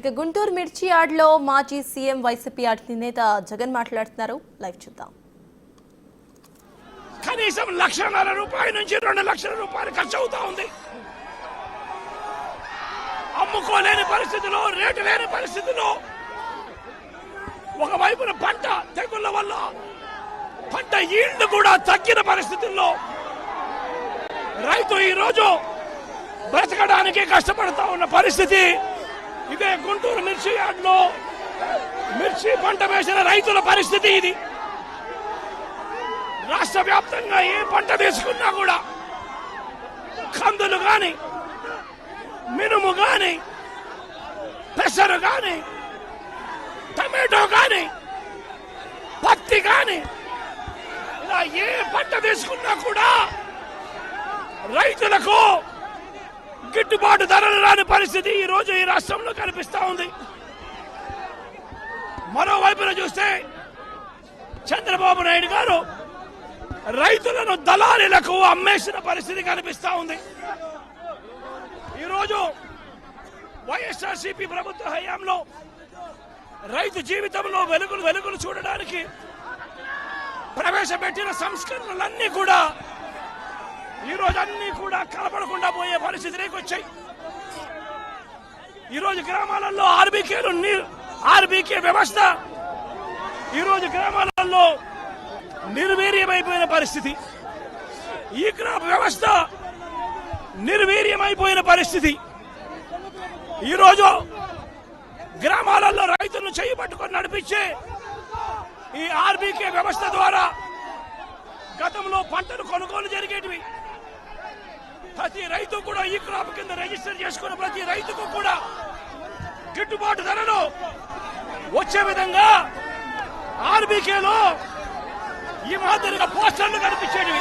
ఇక గుంటూరు మిర్చి యార్డ్లో మాజీ సీఎం వైసీపీ అధినేత జగన్ మాట్లాడుతున్నారు. లైవ్ చూద్దాం. కనీసం ₹1,50,000 నుంచి ₹2,00,000 ఖర్చు అవుతా ఉంది. అమ్ముకోలేని పరిస్థితిలో, రేటు లేని పరిస్థితిలో, ఒకవైపున పంట తెగుళ్ల వల్ల పంట ఈల్డ్ కూడా తగ్గిన పరిస్థితుల్లో రైతు ఈ రోజు బ్రతకడానికి కష్టపడతా ఉన్న పరిస్థితి. ఇదే గుంటూరు మిర్చి యార్డ్లో మిర్చి పంట వేసిన రైతుల పరిస్థితి ఇది. రాష్ట్ర వ్యాప్తంగా ఏ పంట తీసుకున్నా కూడా కందులు గాని, మినుము గాని, పెసరు గాని, టమాటో గాని, పత్తి గాని, ఇలా ఏ పంట తీసుకున్నా కూడా రైతులకు గిట్టుబాటు ధరలు రాని పరిస్థితి ఈ రోజు ఈ రాష్ట్రంలో కనిపిస్తా ఉంది. మరోవైపున చూస్తే చంద్రబాబు నాయుడు గారు రైతులను దళారీలకు అమ్మేసిన పరిస్థితి కనిపిస్తా ఉంది. ఈరోజు వైఎస్ఆర్సీపీ ప్రభుత్వ హయాంలో రైతు జీవితంలో వెలుగులు చూడడానికి ప్రవేశపెట్టిన సంస్కరణలన్నీ కూడా ఈరోజు అన్ని కూడా కలపడకుండా పోయే పరిస్థితిలోకి వచ్చాయి. ఈరోజు గ్రామాలలో ఆర్బీకే వ్యవస్థ ఈరోజు గ్రామాలలో నిర్వీర్యమైపోయిన పరిస్థితి. ఈ క్రాప్ వ్యవస్థ నిర్వీర్యమైపోయిన పరిస్థితి. ఈరోజు గ్రామాలలో రైతులను చేయి పట్టుకొని నడిపించే ఈ ఆర్బీకే వ్యవస్థ ద్వారా గతంలో పంటలు కొనుగోలు జరిగేటివి. ప్రతి రైతు కూడా ఈ క్రాప్ కింద రిజిస్టర్ చేసుకున్న ప్రతి రైతుకు కూడా గిట్టుబాటు ధరలు వచ్చే విధంగా ఆర్బీకేలో ఈ మాదిరిగా పోస్టర్లు కనిపించేవి.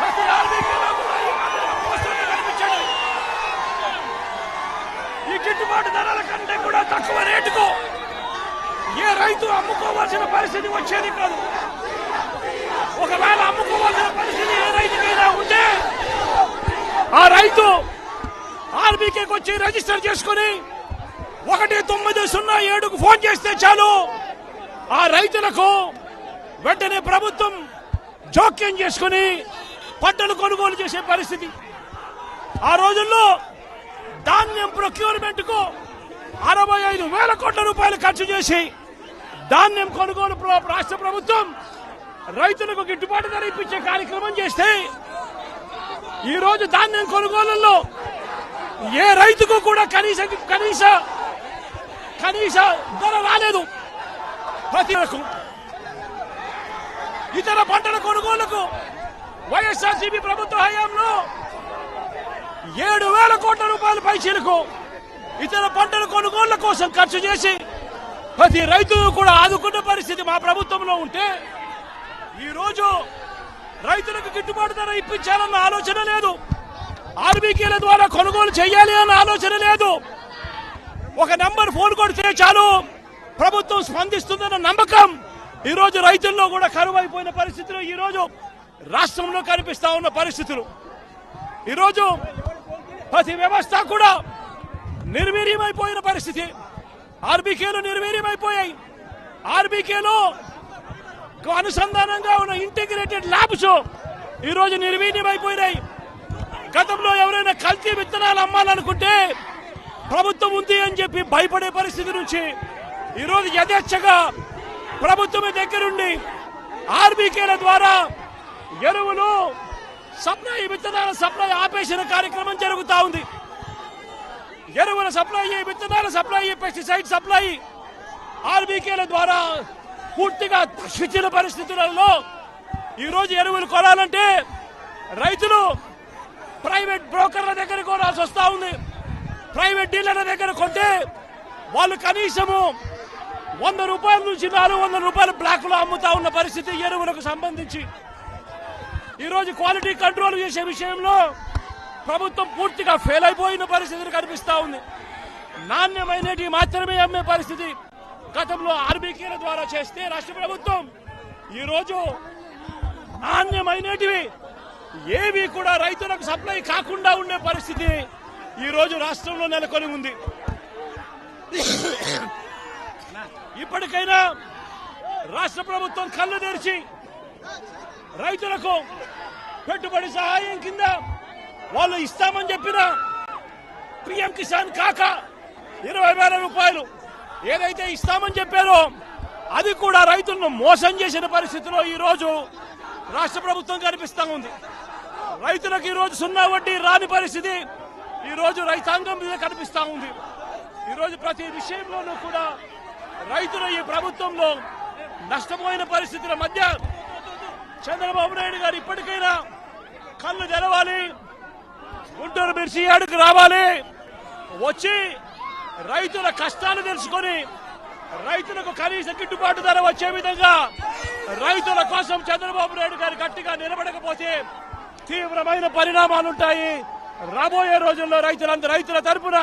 ప్రతి ఆర్బీకేలో కూడా ఈ మాదిరిగా పోస్టర్లు కనిపించేవి. ఈ గిట్టుబాటు ధరల కంటే కూడా తక్కువ రేటుకు ఏ రైతు అమ్ముకోవాల్సిన పరిస్థితి వచ్చేది కాదు. ఒకవేళ అమ్ముకోవాల్సిన పరిస్థితి ఏ రైతుకైనా ఉంటే ఆ రైతు ఆర్బీకేకి వచ్చి రిజిస్టర్ చేసుకుని 1907కు ఫోన్ చేస్తే చాలు, ఆ రైతులకు వెంటనే ప్రభుత్వం జోక్యం చేసుకుని పంటలు కొనుగోలు చేసే పరిస్థితి. ఆ రోజుల్లో ధాన్యం ప్రొక్యూర్మెంట్ కు 65,000 కోట్ల రూపాయలు ఖర్చు చేసి ధాన్యం కొనుగోలు రాష్ట్ర ప్రభుత్వం రైతులకు గిట్టుబాటు ధర ఇప్పించే కార్యక్రమం చేస్తే ఈ రోజు ధాన్యం కొనుగోలులో ఏ రైతుకు కూడా కనీస ధర రాలేదు. ప్రతి ఇతర పంటల కొనుగోలుకు వైఎస్ఆర్సీపీ ప్రభుత్వ హయాంలో 7,000 కోట్ల రూపాయల పైచీలకు ఇతర పంటల కొనుగోళ్ల కోసం ఖర్చు చేసి ప్రతి రైతును కూడా ఆదుకున్న పరిస్థితి మా ప్రభుత్వంలో ఉంటే ఈ రోజు రైతులకు గిట్టుబాటు ధర ఇప్పించాలన్న ఆలోచన లేదు. ఆర్బీకేల ద్వారా కొనుగోలు చేయాలి అన్న ఆలోచన లేదు. ఒక నంబర్ ఫోన్ కొడితే చాలు ప్రభుత్వం స్పందిస్తుందన్న నమ్మకం ఈ రోజు రైతుల్లో కూడా కరువైపోయిన పరిస్థితులు ఈ రోజు రాష్ట్రంలో కనిపిస్తా ఉన్న పరిస్థితులు. ఈరోజు ప్రతి వ్యవస్థ కూడా నిర్వీర్యమైపోయిన పరిస్థితి. ఆర్బీకేలు నిర్వీర్యమైపోయాయి. ఆర్బీకేలో అనుసంధానంగా ఉన్న ఇంటిగ్రేటెడ్ ల్యాబ్స్ ఈ రోజు నిర్వీర్యమైపోయినాయి. గతంలో ఎవరైనా కల్తీ విత్తనాలు అమ్మాలనుకుంటే ప్రభుత్వం ఉంది అని చెప్పి భయపడే పరిస్థితి నుంచి ఈ రోజు యథేచ్ఛగా ప్రభుత్వం దగ్గరుండి ఆర్బీకేల ద్వారా ఎరువులు సప్లై, విత్తనాల సప్లై ఆపేసిన కార్యక్రమం జరుగుతా ఉంది. ఎరువుల సప్లై, విత్తనాల సప్లై, పెస్టిసైడ్ సప్లై ఆర్బీకేల ద్వారా పూర్తిగా తగ్గించిన పరిస్థితులలో ఈ రోజు ఎరువులు కొనాలంటే రైతులు ప్రైవేట్ బ్రోకర్ల దగ్గర కొనాల్సి వస్తా ఉంది. ప్రైవేట్ డీలర్ల దగ్గర కొంటే వాళ్ళు కనీసము ₹100 నుంచి ₹400 బ్లాక్ లో అమ్ముతా ఉన్న పరిస్థితి ఎరువులకు సంబంధించి. ఈ రోజు క్వాలిటీ కంట్రోల్ చేసే విషయంలో ప్రభుత్వం పూర్తిగా ఫెయిల్ అయిపోయిన పరిస్థితులు కనిపిస్తా ఉంది. నాణ్యమైనవి మాత్రమే అమ్మే పరిస్థితి గతంలో ఆర్బీకేల ద్వారా చేస్తే రాష్ట్ర ప్రభుత్వం ఈ రోజు నాణ్యమైనటివి ఏవి కూడా రైతులకు సప్లై కాకుండా ఉండే పరిస్థితి ఈ రోజు రాష్ట్రంలో నెలకొని ఉంది. ఇప్పటికైనా రాష్ట్ర ప్రభుత్వం కళ్ళు తెరిచి రైతులకు పెట్టుబడి సహాయం కింద వాళ్ళు ఇస్తామని చెప్పిన పిఎం కిసాన్ కాక 20,000 రూపాయలు ఏదైతే ఇస్తామని చెప్పారో అది కూడా రైతులను మోసం చేసిన పరిస్థితిలో ఈ రోజు రాష్ట్ర ప్రభుత్వం కనిపిస్తా ఉంది. రైతులకు ఈ రోజు 0 వడ్డీ రాని పరిస్థితి ఈ రోజు రైతాంగం మీద కనిపిస్తా ఉంది. ఈ రోజు ప్రతి విషయంలోనూ కూడా రైతులు ఈ ప్రభుత్వంలో నష్టపోయిన పరిస్థితుల మధ్య చంద్రబాబు నాయుడు గారు ఇప్పటికైనా కళ్ళు తెరవాలి, గుంటూరు మిర్చి యార్డుకు రావాలి, వచ్చి రైతుల కష్టాలు తెలుసుకొని రైతులకు కనీస గిట్టుబాటు ధర వచ్చే విధంగా రైతుల కోసం చంద్రబాబు నాయుడు గారు గట్టిగా నిలబడకపోతే తీవ్రమైన పరిణామాలుంటాయి. రాబోయే రోజుల్లో రైతుల తరపున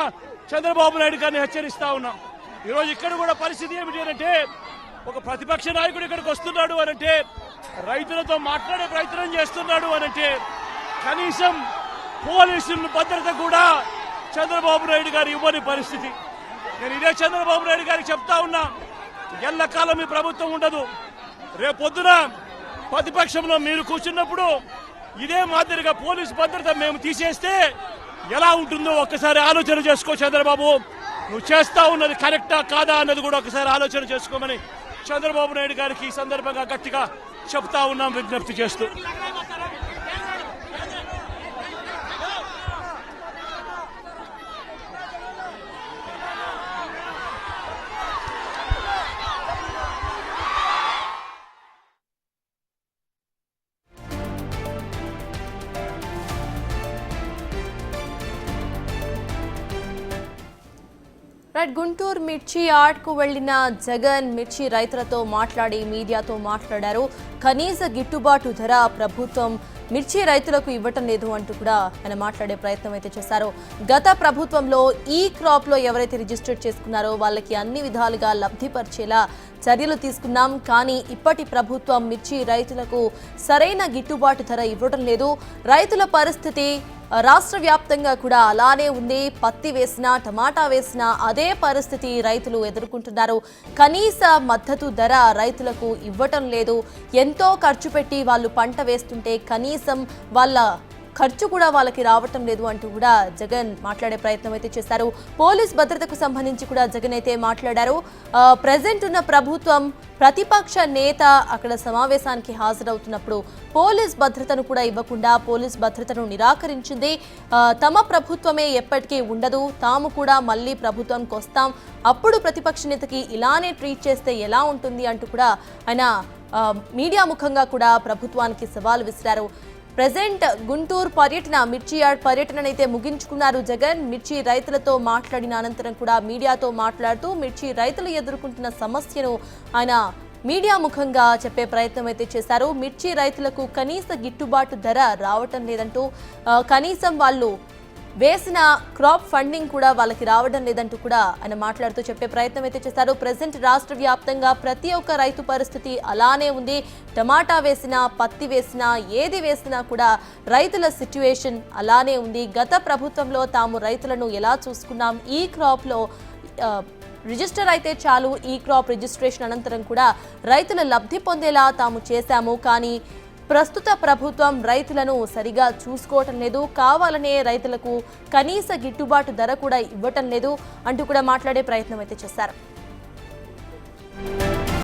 చంద్రబాబు నాయుడు గారిని హెచ్చరిస్తా ఉన్నాం. ఈరోజు ఇక్కడ కూడా పరిస్థితి ఏమిటి అంటే ఒక ప్రతిపక్ష నాయకుడు ఇక్కడికి వస్తున్నాడు అనంటే రైతులతో మాట్లాడే ప్రయత్నం చేస్తున్నాడు అనంటే కనీసం పోలీసుల భద్రత కూడా చంద్రబాబు నాయుడు గారు ఇవ్వని పరిస్థితి. నేను ఇదే చంద్రబాబు నాయుడు గారికి చెప్తా ఉన్నా, ఎల్లకాలం ఈ ప్రభుత్వం ఉండదు. రేపొద్దున ప్రతిపక్షంలో మీరు కూర్చున్నప్పుడు ఇదే మాదిరిగా పోలీసు భద్రత మేము తీసేస్తే ఎలా ఉంటుందో ఒక్కసారి ఆలోచన చేసుకో చంద్రబాబు. నువ్వు చేస్తా ఉన్నది కరెక్టా కాదా అన్నది కూడా ఒకసారి ఆలోచన చేసుకోమని చంద్రబాబు నాయుడు గారికి ఈ సందర్భంగా గట్టిగా చెప్తా ఉన్నాం, విజ్ఞప్తి చేస్తూ. రైట్, గుంటూరు మిర్చి యార్డ్కు వెళ్లిన జగన్ మిర్చి రైతులతో మాట్లాడి మీడియాతో మాట్లాడారు. కనీస గిట్టుబాటు ధర ప్రభుత్వం మిర్చి రైతులకు ఇవ్వటం లేదు అంటూ కూడా ఆయన మాట్లాడే ప్రయత్నం అయితే చేశారు. గత ప్రభుత్వంలో ఈ క్రాప్ లో ఎవరైతే రిజిస్టర్ చేసుకున్నారో వాళ్ళకి అన్ని విధాలుగా లబ్ధిపరిచేలా చర్యలు తీసుకున్నాం, కానీ ఇప్పటి ప్రభుత్వం మిర్చి రైతులకు సరైన గిట్టుబాటు ధర ఇవ్వడం లేదు. రైతుల పరిస్థితి రాష్ట్ర వ్యాప్తంగా కూడా అలానే ఉంది. పత్తి వేసినా టమాటా వేసినా అదే పరిస్థితి రైతులు ఎదుర్కొంటున్నారు. కనీస మద్దతు ధర రైతులకు ఇవ్వటం లేదు. ఎంతో ఖర్చు పెట్టి వాళ్ళు పంట వేస్తుంటే కనీసం వాళ్ళ ఖర్చు కూడా వాళ్ళకి రావటం లేదు అంటూ కూడా జగన్ మాట్లాడే ప్రయత్నం అయితే చేశారు. పోలీస్ భద్రతకు సంబంధించి కూడా జగన్ అయితే మాట్లాడారు. ప్రెజెంట్ ఉన్న ప్రభుత్వం ప్రతిపక్ష నేత అక్కడ సమావేశానికి హాజరవుతున్నప్పుడు పోలీస్ భద్రతను కూడా ఇవ్వకుండా పోలీస్ భద్రతను నిరాకరించింది. తమ ప్రభుత్వమే ఎప్పటికీ ఉండదు, తాము కూడా మళ్ళీ ప్రభుత్వానికి వస్తాం, అప్పుడు ప్రతిపక్ష నేతకి ఇలానే ట్రీట్ చేస్తే ఎలా ఉంటుంది అంటూ కూడా ఆయన మీడియా ముఖంగా కూడా ప్రభుత్వానికి సవాల్ విసిరారు. ప్రెజెంట్ గుంటూరు పర్యటన, మిర్చి యార్డ్ పర్యటననైతే ముగించుకున్నారు జగన్. మిర్చి రైతులతో మాట్లాడిన అనంతరం కూడా మీడియాతో మాట్లాడుతూ మిర్చి రైతులు ఎదుర్కొంటున్న సమస్యను ఆయన మీడియా ముఖంగా చెప్పే ప్రయత్నం అయితే చేశారు. మిర్చి రైతులకు కనీస గిట్టుబాటు ధర రావటం లేదంటూ, కనీసం వాళ్ళు వేసిన క్రాప్ ఫండింగ్ కూడా వాళ్ళకి రావడం లేదంటూ కూడా ఆయన మాట్లాడుతూ చెప్పే ప్రయత్నం అయితే చేశారు. ప్రెజెంట్ రాష్ట్ర వ్యాప్తంగా ప్రతి ఒక్క రైతు పరిస్థితి అలానే ఉంది. టమాటా వేసినా పత్తి వేసినా ఏది వేసినా కూడా రైతుల సిట్యుయేషన్ అలానే ఉంది. గత ప్రభుత్వంలో తాము రైతులను ఎలా చూసుకున్నాం, ఈ క్రాప్లో రిజిస్టర్ అయితే చాలు, ఈ క్రాప్ రిజిస్ట్రేషన్ అనంతరం కూడా రైతుల లబ్ధి పొందేలా తాము చేశాము, కానీ ప్రస్తుత ప్రభుత్వం రైతులను సరిగా చూసుకోవటం లేదు, కావాలనే రైతులకు కనీస గిట్టుబాటు ధర కూడా ఇవ్వటం లేదు అంటూ కూడా మాట్లాడే ప్రయత్నం అయితే చేశారు.